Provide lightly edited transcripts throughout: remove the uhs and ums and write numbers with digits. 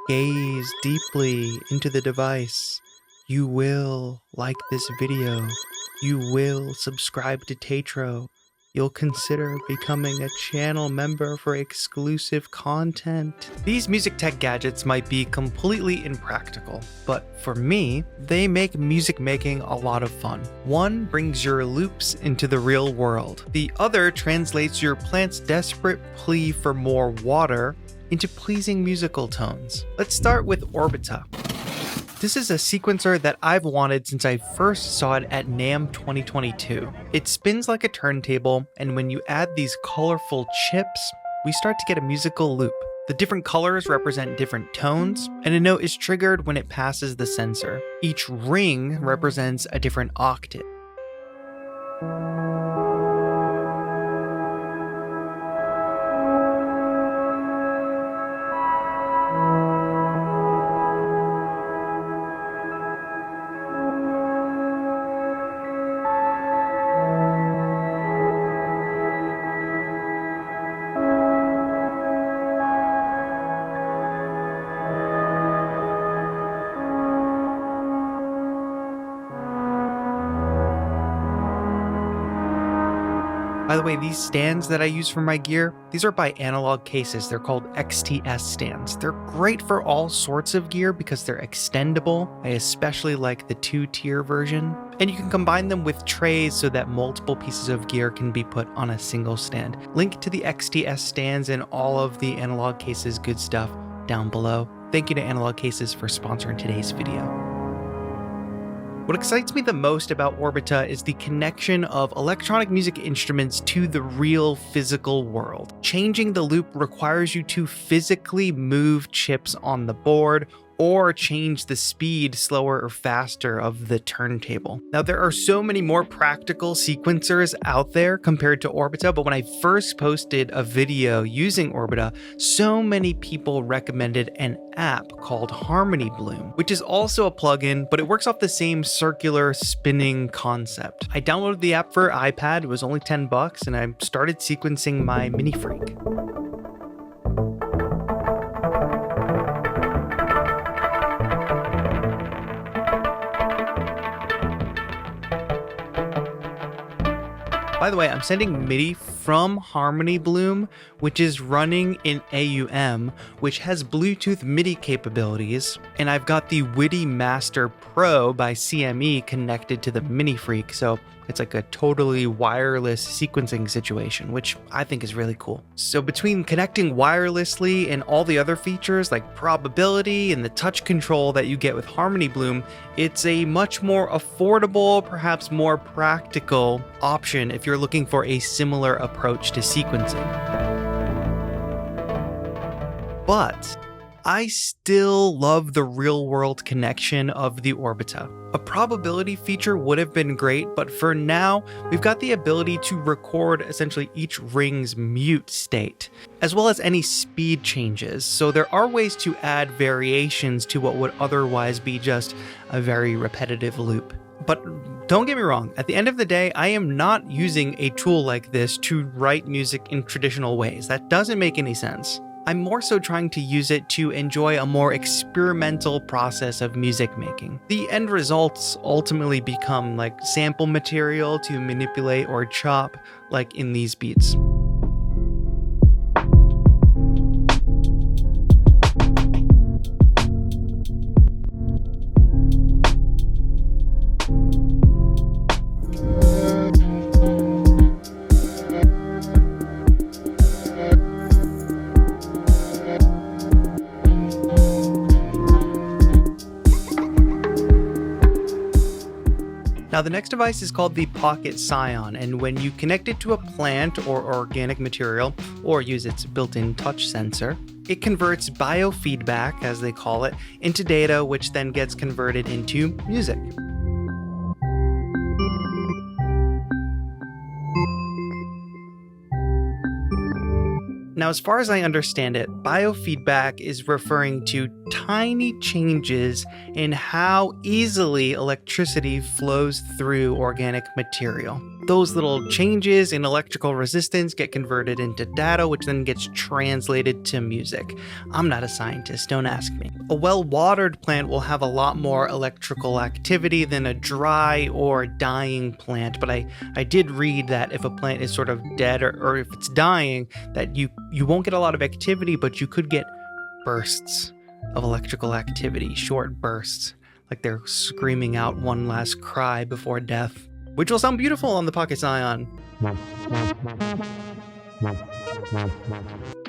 gaze deeply into the device, you will like this video. You will subscribe to TAETRO. You'll consider becoming a channel member for exclusive content. These music tech gadgets might be completely impractical, but for me, they make music making a lot of fun. One brings your loops into the real world. The other translates your plant's desperate plea for more water into pleasing musical tones. Let's start with Orbita. This is a sequencer that I've wanted since I first saw it at NAMM 2022. It spins like a turntable, and when you add these colorful chips, we start to get a musical loop. The different colors represent different tones, and a note is triggered when it passes the sensor. Each ring represents a different octave. By the way, these stands that I use for my gear, these are by Analog Cases. They're called XTS stands. They're great for all sorts of gear because they're extendable. I especially like the 2-tier version. And you can combine them with trays so that multiple pieces of gear can be put on a single stand. Link to the XTS stands and all of the Analog Cases good stuff down below. Thank you to Analog Cases for sponsoring today's video. What excites me the most about Orbita is the connection of electronic music instruments to the real physical world. Changing the loop requires you to physically move chips on the board or change the speed slower or faster of the turntable. Now, there are so many more practical sequencers out there compared to Orbita, but when I first posted a video using Orbita, so many people recommended an app called Harmony Bloom, which is also a plugin, but it works off the same circular spinning concept. I downloaded the app for iPad, it was only $10, and I started sequencing my Mini Freak. By the way, I'm sending MIDI from Harmony Bloom, which is running in AUM, which has Bluetooth MIDI capabilities, and I've got the Witty Master Pro by CME connected to the Mini Freak, so it's like a totally wireless sequencing situation, which I think is really cool. So between connecting wirelessly and all the other features like probability and the touch control that you get with Harmony Bloom, it's a much more affordable, perhaps more practical option if you're looking for a similar approach to sequencing. But I still love the real-world connection of the Orbita. A probability feature would have been great, but for now, we've got the ability to record essentially each ring's mute state, as well as any speed changes, so there are ways to add variations to what would otherwise be just a very repetitive loop. But don't get me wrong, at the end of the day, I am not using a tool like this to write music in traditional ways. That doesn't make any sense. I'm more so trying to use it to enjoy a more experimental process of music making. The end results ultimately become like sample material to manipulate or chop, like in these beats. Now, the next device is called the Pocket Scion, and when you connect it to a plant or organic material, or use its built-in touch sensor, it converts biofeedback, as they call it, into data, which then gets converted into music. Now, as far as I understand it, biofeedback is referring to tiny changes in how easily electricity flows through organic material. Those little changes in electrical resistance get converted into data, which then gets translated to music. I'm not a scientist, don't ask me. A well-watered plant will have a lot more electrical activity than a dry or dying plant, but I did read that if a plant is sort of dead or if it's dying, that you won't get a lot of activity, but you could get bursts of electrical activity, short bursts, like they're screaming out one last cry before death, which will sound beautiful on the Pocket Scion. Now,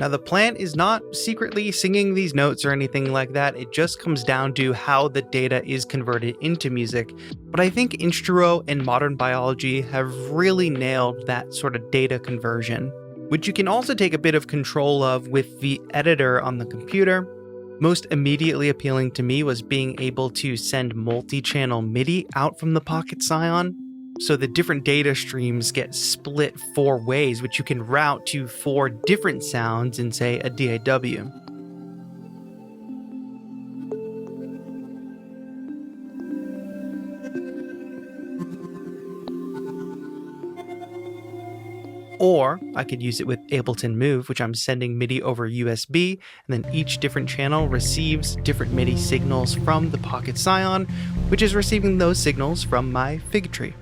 the plant is not secretly singing these notes or anything like that. It just comes down to how the data is converted into music. But I think Instro and modern biology have really nailed that sort of data conversion, which you can also take a bit of control of with the editor on the computer. Most immediately appealing to me was being able to send multi-channel MIDI out from the Pocket Scion. So the different data streams get split 4 ways, which you can route to 4 different sounds in, say, a DAW. Or I could use it with Ableton Move, which I'm sending MIDI over USB, and then each different channel receives different MIDI signals from the Pocket Scion, which is receiving those signals from my Fig tree.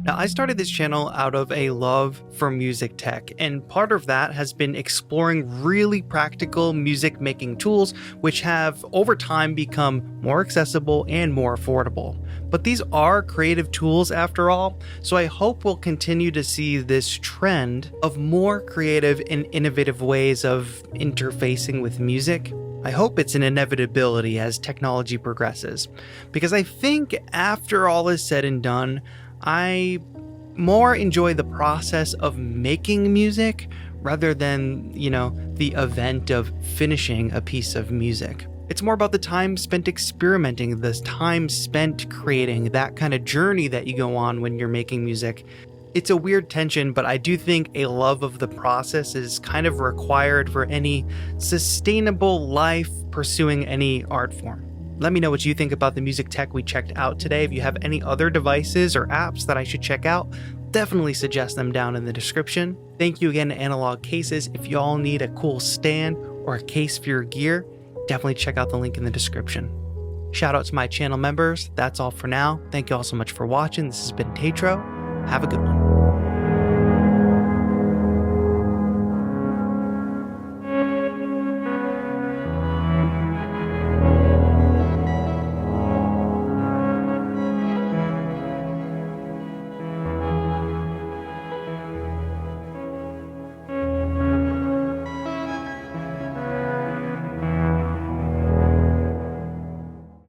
Now, I started this channel out of a love for music tech, and part of that has been exploring really practical music making tools, which have over time become more accessible and more affordable. But these are creative tools after all, so I hope we'll continue to see this trend of more creative and innovative ways of interfacing with music. I hope it's an inevitability as technology progresses, because I think after all is said and done, I more enjoy the process of making music rather than, the event of finishing a piece of music. It's more about the time spent experimenting, the time spent creating, that kind of journey that you go on when you're making music. It's a weird tension, but I do think a love of the process is kind of required for any sustainable life pursuing any art form. Let me know what you think about the music tech we checked out today. If you have any other devices or apps that I should check out, definitely suggest them down in the description. Thank you again to Analog Cases. If y'all need a cool stand or a case for your gear, definitely check out the link in the description. Shout out to my channel members. That's all for now. Thank you all so much for watching. This has been TAETRO. Have a good one.